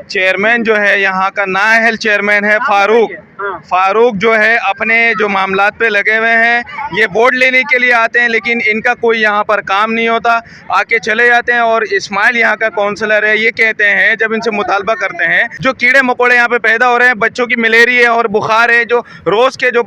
Chairman जो है यहाँ का नाअहल चेयरमैन है फारूक जो है अपने जो मामलात पे लगे हुए हैं। ये वोट लेने के लिए आते हैं लेकिन इनका कोई यहाँ पर काम नहीं होता, आके चले जाते हैं। और इस्माइल यहाँ का काउंसलर है, ये कहते हैं जब इनसे मुतालबा करते हैं, जो कीड़े मकोड़े यहाँ पे पैदा हो रहे हैं, बच्चों की मलेरिया और बुखार है, जो रोज़ के जो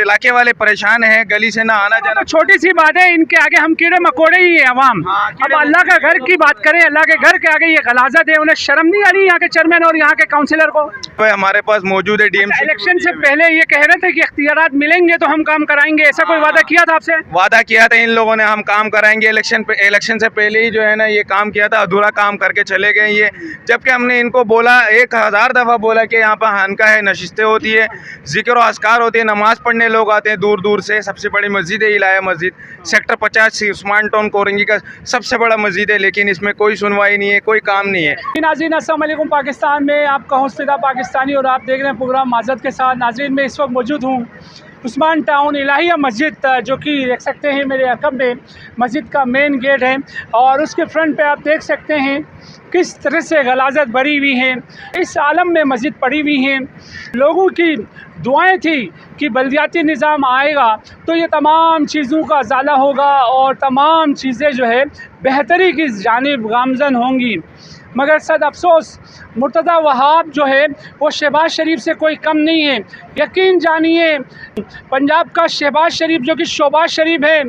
इलाके वाले परेशान हैं, गली से ना आना जाना। छोटी सी बात है, इनके आगे हम कीड़े मकोड़े ही है अवाम। अब अल्लाह का घर की बात करें, अल्लाह के घर के आगे ये गलाजत है। उन्हें शर्म नहीं आ रही यहाँ के चेयरमैन और यहाँ के काउंसलर को? हमारे पास मौजूद है डीएमसी। इलेक्शन से पहले ये कह रहे थे कि इख्तियारात मिलेंगे तो हम काम कराएंगे, ऐसा कोई वादा किया था आपसे? वादा किया था इन लोगों ने, हम काम कराएंगे। इलेक्शन से पहले ही जो है ना ये काम किया था, अधूरा काम करके चले गए ये। जबकि हमने इनको बोला 1000 दफ़ा बोला कि यहाँ पर खानका है, नशिस्तें होती है, जिक्र और अस्कार होती है, नमाज़ पढ़ने लोग आते हैं दूर दूर से। सबसे बड़ी मस्जिद है इलाया मस्जिद, सेक्टर 50 उस्मान टाउन कोरंगी का सबसे बड़ा मस्जिद है, लेकिन इसमें कोई सुनवाई नहीं है, कोई काम नहीं है। नाज़रीन अस्सलाम वालेकुम, पाकिस्तान में आपका हौसला पाकिस्तानी और आप देख रहे हैं प्रोग्राम माज़रत के साथ। नाज़रीन मैं इस वक्त मौजूद हूँ उस्मान टाउन इलाहिया मस्जिद, जो कि देख सकते हैं मेरे अकब में मस्जिद का मेन गेट है और उसके फ्रंट पे आप देख सकते हैं किस तरह से गलाजत भरी हुई है। इस आलम में मस्जिद पड़ी हुई है। लोगों की दुआएं थी कि बल्दियाती निज़ाम आएगा तो ये तमाम चीज़ों का उजाला होगा और तमाम चीज़ें जो है बेहतरी की जानिब गामज़न होंगी। मगर सद अफसोस मुर्तज़ा वहाब जो है वो शहबाज शरीफ से कोई कम नहीं है। यकीन जानिए पंजाब का शहबाज शरीफ जो कि शोबाज शरीफ है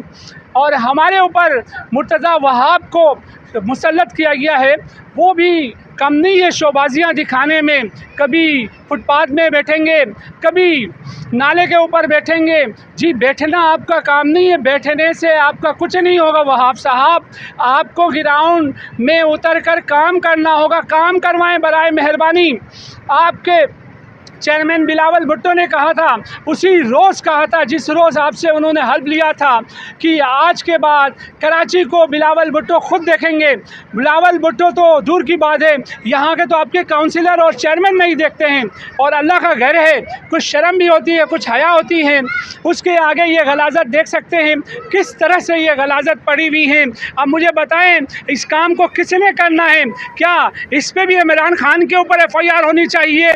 और हमारे ऊपर मुर्तज़ा वहाब को मुसल्लत किया गया है, वो भी कम नहीं है शोबाजियाँ दिखाने में। कभी फुटपाथ में बैठेंगे, कभी नाले के ऊपर बैठेंगे। जी बैठना आपका काम नहीं है, बैठने से आपका कुछ नहीं होगा वहाब साहब। आपको ग्राउंड में उतर कर काम करना होगा, काम करवाएं बराए मेहरबानी। आपके चेयरमैन बिलावल भुट्टो ने कहा था, उसी रोज़ कहा था जिस रोज़ आपसे उन्होंने हल्फ लिया था कि आज के बाद कराची को बिलावल भुट्टो खुद देखेंगे। बिलावल भुट्टो तो दूर की बात है, यहाँ के तो आपके काउंसिलर और चेयरमैन नहीं देखते हैं। और अल्लाह का घर है, कुछ शर्म भी होती है, कुछ हया होती है। उसके आगे ये गलाजत देख सकते हैं किस तरह से ये गलाजत पड़ी हुई है। अब मुझे बताएं इस काम को किसने करना है? क्या इस पर भी इमरान खान के ऊपर FIR होनी चाहिए?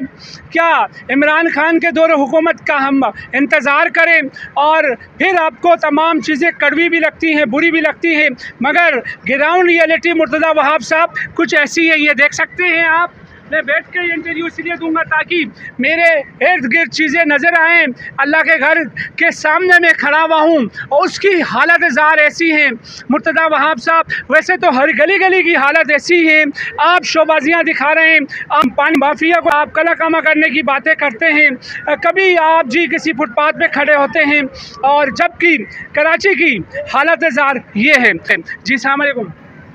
क्या इमरान खान के दौर हुकूमत का हम इंतज़ार करें? और फिर आपको तमाम चीज़ें कड़वी भी लगती हैं, बुरी भी लगती हैं, मगर ग्राउंड रियलिटी मुर्तज़ा वहाब साहब कुछ ऐसी है। ये देख सकते हैं आप, मैं बैठ के इंटरव्यू इसलिए दूंगा ताकि मेरे इर्द गिर्द चीज़ें नज़र आएँ। अल्लाह के घर के सामने मैं खड़ा हुआ हूँ और उसकी हालत ज़ार ऐसी है मुर्तज़ा वहाब साहब। वैसे तो हर गली गली की हालत ऐसी है, आप शोबाजियाँ दिखा रहे हैं, आप पानी माफिया को आप कला कामा करने की बातें करते हैं, कभी आप जी किसी फुटपाथ पे खड़े होते हैं, और जबकि कराची की हालत ज़ार ये है। जी अस्सलाम वालेकुम।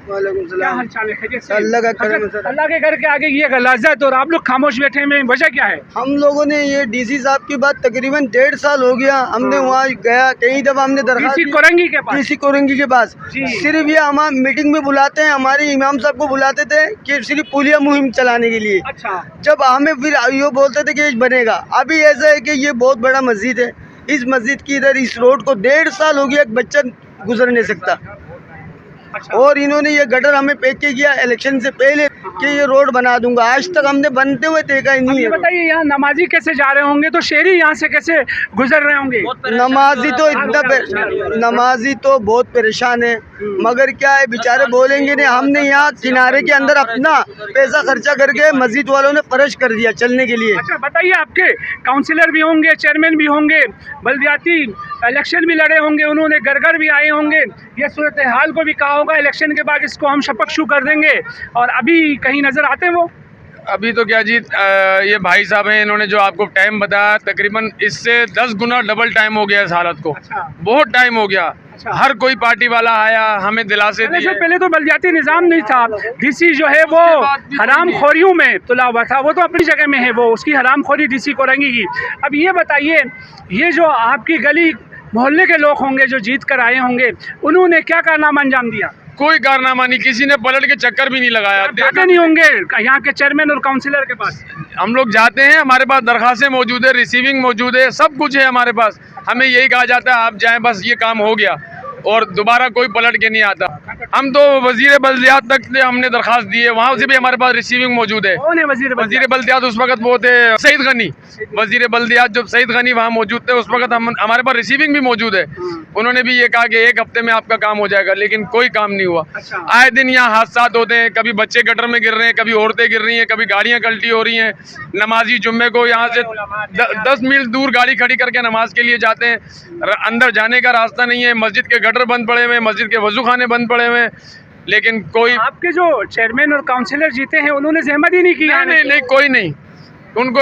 क्या हाल चाल है? अल्लाह के घर के आगे ये गलाजत और आप लोग खामोश बैठे हैं, वजह क्या है? हम लोगों ने ये DC साहब की बात तकरीबन 1.5 साल हो गया, हमने वहाँ गया कई दफ़ा, हमने दरखास्त DC कोरंगी के पास, DC कोरंगी के पास। सिर्फ ये हम मीटिंग में बुलाते हैं, हमारे इमाम साहब को बुलाते थे कि सिर्फ पुलिया मुहिम चलाने के लिए। अच्छा। जब हमें फिर ये बोलते थे कि बनेगा। अभी ऐसा है कि ये बहुत बड़ा मस्जिद है, इस मस्जिद की इधर इस रोड को 1.5 साल हो गया एक बच्चा गुजर नहीं सकता। अच्छा। और इन्होंने ये गटर हमें पैक किया इलेक्शन से पहले कि ये रोड बना दूंगा, आज तक हमने बनते हुए देखा ही नहीं है। बताइए यहाँ नमाजी कैसे जा रहे होंगे, तो शहरी यहाँ से कैसे गुजर रहे होंगे? नमाजी तो बहुत परेशान है, मगर क्या है बेचारे बोलेंगे नहीं। हमने यहाँ किनारे के अंदर अपना पैसा खर्चा करके मस्जिद वालों ने फर्श कर दिया चलने के लिए। अच्छा बताइए, आपके काउंसिलर भी होंगे, चेयरमैन भी होंगे, बल्दियाती इलेक्शन भी लड़े होंगे, उन्होंने घर घर भी आए होंगे, ये सूरत हाल को भी कहा होगा इलेक्शन के बाद इसको हम शपथ शू कर देंगे, और अभी कहीं नज़र आते हैं वो? अभी तो क्या जी, ये भाई साहब हैं, इन्होंने जो आपको टाइम बताया तकरीबन इससे 10 गुना डबल टाइम हो गया इस हालत को। अच्छा। बहुत टाइम हो गया। अच्छा। हर कोई पार्टी वाला आया, हमें दिलासे दिए। पहले तो बल्दियाती निज़ाम नहीं था, DC जो है वो हराम खोरियों में तुला हुआ था, वो तो अपनी जगह में है, वो उसकी हराम खोरी DC कोरंगी की। अब ये बताइए, ये जो आपकी गली मोहल्ले के लोग होंगे जो जीत कर आए होंगे, उन्होंने क्या कारनामा अंजाम दिया? कोई कारनामा नहीं, किसी ने पलट के चक्कर भी नहीं लगाया। जाते नहीं होंगे यहाँ के चेयरमैन और काउंसिलर के पास? हम लोग जाते हैं, हमारे पास दरखास्तें मौजूद है, रिसीविंग मौजूद है, सब कुछ है हमारे पास। हमें यही कहा जाता है आप जाएं, बस ये काम हो गया। और दोबारा कोई पलट के नहीं आता। हम तो वजीर बल्दियात तक से हमने दरखास्त दी है, वहाँ से भी हमारे पास रिसीविंग मौजूद है। कौन है वजीर बल्दियात उस वक्त वो थे सईद गनी, वजीर बल्दियात जब सईद गनी वहाँ मौजूद थे उस वक्त हमारे पास रिसीविंग भी मौजूद है। उन्होंने भी ये कहा कि 1 हफ्ते में आपका काम हो जाएगा, लेकिन कोई काम नहीं हुआ। आए दिन यहाँ हादसा होते हैं, कभी बच्चे गटर में गिर रहे हैं, कभी औरतें गिर रही हैं, कभी गाड़ियाँ कल्टी हो रही हैं। नमाजी जुम्मे को यहाँ से 10 मील दूर गाड़ी खड़ी करके नमाज के लिए जाते हैं, अंदर जाने का रास्ता नहीं है। मस्जिद के गटर बंद पड़े हुए हैं, मस्जिद के वजू खाने बंद पड़े हुए हैं, लेकिन कोई आपके जो चेयरमैन और काउंसिलर जीते हैं उन्होंने सहमत ही नहीं की? नहीं, कोई नहीं, उनको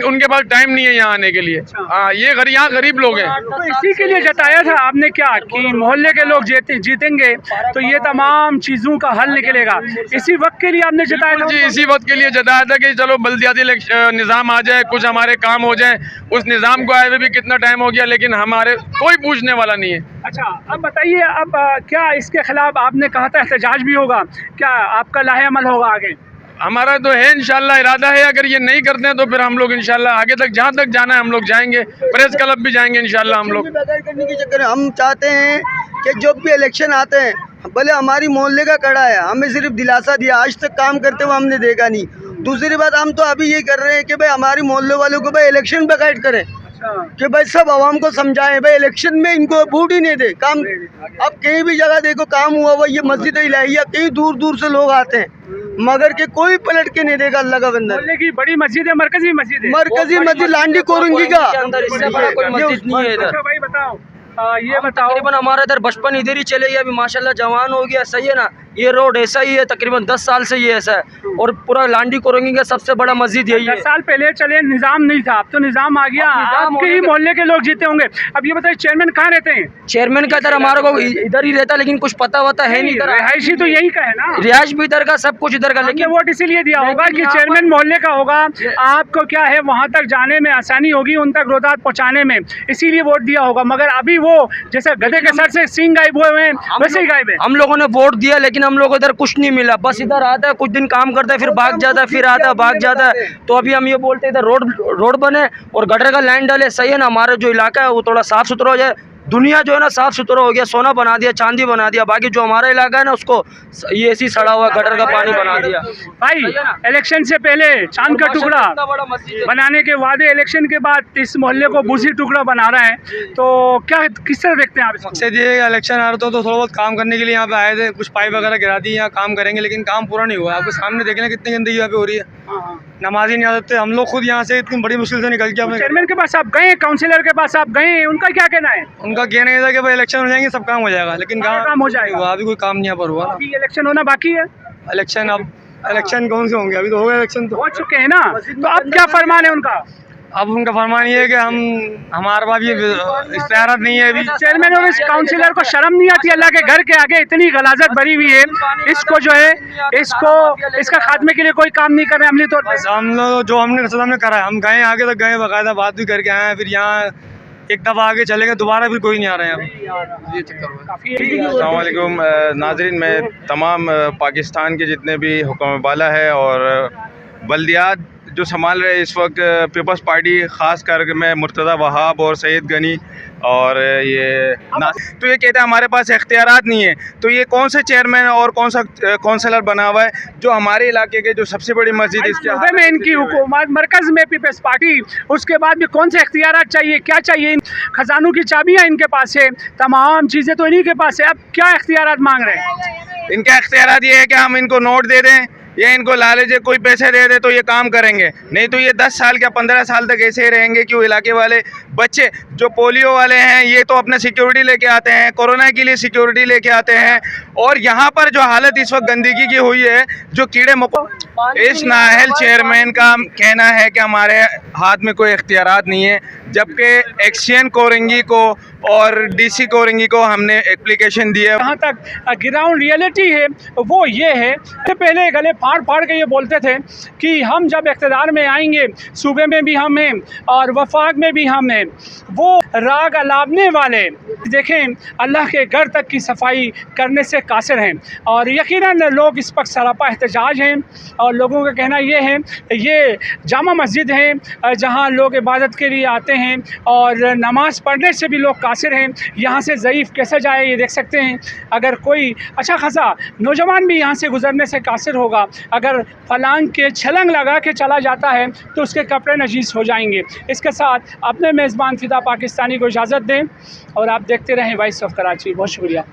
उनके पास टाइम नहीं है यहाँ आने के लिए। हाँ, ये यहाँ गरीब लोग हैं। तो इसी के लिए जताया था आपने क्या कि मोहल्ले के लोग जीतेंगे तो ये तमाम चीज़ों का हल निकलेगा, इसी वक्त के लिए आपने जताया था? जी, इसी वक्त के लिए जताया था कि चलो बल्दियाती निज़ाम आ जाए, कुछ हमारे काम हो जाए। उस निज़ाम को आए हुए भी कितना टाइम हो गया, लेकिन हमारे कोई पूछने वाला नहीं है। अच्छा, अब बताइए, अब क्या इसके खिलाफ आपने कहा था एहतजाज भी होगा, क्या आपका लाहे अमल होगा आगे? हमारा तो है इंशाल्लाह इरादा है, अगर ये नहीं करते हैं तो फिर हम लोग इंशाल्लाह आगे तक जहाँ तक जाना है हम लोग जाएंगे, प्रेस क्लब भी जाएंगे इंशाल्लाह हम लोग। करने के चक्कर में हम चाहते हैं कि जब भी इलेक्शन आते हैं, भले हमारी मोहल्ले का कड़ा है, हमें सिर्फ दिलासा दिया, आज तक काम करते हुए हमने देखा नहीं। दूसरी बात, हम तो अभी ये कर रहे हैं कि भाई हमारी मोहल्ले वालों को भाई इलेक्शन पे गाइड करें, कि भाई सब आवाम को समझाएं, भाई इलेक्शन में इनको वोट ही नहीं दे। काम अब कहीं भी जगह देखो काम हुआ हुआ, ये मस्जिद इलाहिया कहीं दूर दूर से लोग आते हैं, मगर के कोई पलट के नहीं देगा। अल्लाह का बंदा, मोहल्ले की बड़ी मस्जिद है, मरकजी मस्जिद है, मरकजी मस्जिद लांडी कोरंगी का। अच्छा भाई बताओ, ये बताओ, तकरीबन हमारा इधर बचपन इधर ही चले गया, अभी माशाल्लाह जवान हो गया, सही है ना। ये रोड ऐसा ही है, तकरीबन 10 साल से ये ऐसा है, और पूरा लांडी कोरंगी का सबसे बड़ा मस्जिद यही है। 10 साल पहले चले निज़ाम नहीं था, अब तो निज़ाम आ गया, आपके ही मोहल्ले के लोग जीते होंगे। अब ये बताइए चेयरमैन कहाँ रहते हैं? चेयरमैन का इधर हमारे को इधर ही रहता, लेकिन कुछ पता वता है नहीं। रिहायशी तो यही का है ना, रिहायश भी इधर का, सब कुछ इधर का, लेकिन वोट इसीलिए दिया होगा कि चेयरमैन मोहल्ले का होगा, आपको क्या है वहाँ तक जाने में आसानी होगी, उन तक रोदात पहुँचाने में, इसीलिए वोट दिया होगा। मगर अभी वो जैसे गधे के सर से सींग गायब हुए हैं वैसे ही गायब है। हम लोगों ने वोट दिया, लेकिन हम लोग इधर कुछ नहीं मिला, बस इधर आता है, कुछ दिन काम करता है, फिर भाग जाता है, फिर आता है, भाग जाता है। तो अभी हम ये बोलते हैं इधर रोड बने और गटर का लाइन डाले, सही है ना। हमारा जो इलाका है वो थोड़ा साफ सुथरा हो जाए, दुनिया जो है ना साफ सुथरा हो गया, सोना बना दिया, चांदी बना दिया। बाकी जो हमारा इलाका है ना उसको ये ऐसी सड़ा हुआ गटर का पानी बना दिया। भाई इलेक्शन से पहले चांद का टुकड़ा बनाने के वादे, इलेक्शन के बाद इस मोहल्ले को बूसी टुकड़ा बना रहा है, तो क्या किस तरह देखते हैं आप? मकसद ये है इलेक्शन आ रहा था तो थोड़ा बहुत काम करने के लिए यहाँ पे आए थे, कुछ पाइप वगैरह गिरा दी, यहाँ काम करेंगे, लेकिन काम पूरा नहीं हुआ। आपके सामने देख लें कितनी गंदगी यहाँ पे हो रही है, नमाज ही नहीं आ सकते हम लोग, खुद यहाँ से इतनी बड़ी मुश्किल से निकल के अपने। चेयरमैन के पास आप गए, काउंसिलर के पास आप गए, उनका क्या कहना है? उनका कहना ये था कि भाई इलेक्शन हो जाएंगे सब काम हो जाएगा, लेकिन काम हो जाएगा, अभी कोई काम नहीं यहाँ पर हुआ। अभी इलेक्शन होना बाकी है। इलेक्शन अब इलेक्शन कौन से होंगे, अभी तो हो गया इलेक्शन, तो हो चुके हैं ना, तो अब क्या फरमान है उनका? अब उनका फरमान ये है कि हमारे पास ये इख्तियारात नहीं है अभी। चेयरमैन और इस काउंसिलर को शर्म नहीं आती? अल्लाह के घर के आगे इतनी गलाजत भरी हुई है, इसको जो है इसका खात्मे के लिए कोई काम नहीं कर रहे अमली तौर पर। हम लोग जो हमने करा है, हम गए आगे तक गए, बाकायदा बात भी करके आए हैं, फिर यहाँ एक दफ़ा आगे चले गए, दोबारा फिर कोई नहीं आ रहे हैं। अस्सलाम वालेकुम नाज़रीन, मैं तमाम पाकिस्तान के जितने भी हुक्म बाला है और बल्दियात जो संभाल रहे इस वक्त पीपल्स पार्टी, ख़ास कर मैं मुर्तज़ा वहाब और सईद गनी और ये तो ये कहते हैं हमारे पास इख्तियारात नहीं है। तो ये कौन सा चेयरमैन और कौन सा काउंसलर बना हुआ है जो हमारे इलाके के जो सबसे बड़ी मस्जिद इसके में इनकी हुकूमत, मरकज़ में पीपल्स पार्टी, उसके बाद भी कौन से इख्तियारात चाहिए, क्या चाहिए? खजानों की चाबियाँ इनके पास है, तमाम चीज़ें तो इन्हीं के पास है, अब क्या इख्तियारात मांग रहे हैं? इनका इख्तियारात ये है कि हम इनको नोट दे दें या इनको लालच कोई पैसे दे दे तो ये काम करेंगे, नहीं तो ये 10 साल या 15 साल तक ऐसे ही रहेंगे। कि वो इलाके वाले बच्चे जो पोलियो वाले हैं ये तो अपना सिक्योरिटी लेके आते हैं, कोरोना के लिए सिक्योरिटी लेके आते हैं, और यहाँ पर जो हालत इस वक्त गंदगी की हुई है, जो कीड़े मकोड़े, इस नाअहल चेयरमैन का कहना है कि हमारे हाथ में कोई इख्तियारात नहीं है, जबकि एक्शन कोरंगी को और DC कोरंगी को हमने एप्लीकेशन दी है। जहाँ तक ग्राउंड रियलिटी है वो ये है, पहले गले फाड़ फाड़ के ये बोलते थे कि हम जब इक़्तिदार में आएंगे सूबे में भी हम हैं और वफाक में भी हम हैं। वो राग अलापने वाले देखें अल्लाह के घर तक की सफाई करने से कासिर हैं, और यकीनन लोग इस पर सरापा एहतजाज हैं, और लोगों का कहना ये है ये जामा मस्जिद है जहाँ लोग इबादत के लिए आते हैं और नमाज़ पढ़ने से भी लोग कासिर हैं। यहाँ से ज़ईफ़ कैसे जाए ये देख सकते हैं। अगर कोई अच्छा खासा नौजवान भी यहाँ से गुज़रने से कासिर होगा, अगर फलांग के छलंग लगा के चला जाता है तो उसके कपड़े नजीस हो जाएंगे। इसके साथ अपने मेज़बान फ़िदा पाकिस्तानी को इजाज़त दें और आप देखते रहें वॉइस ऑफ कराची। बहुत शुक्रिया।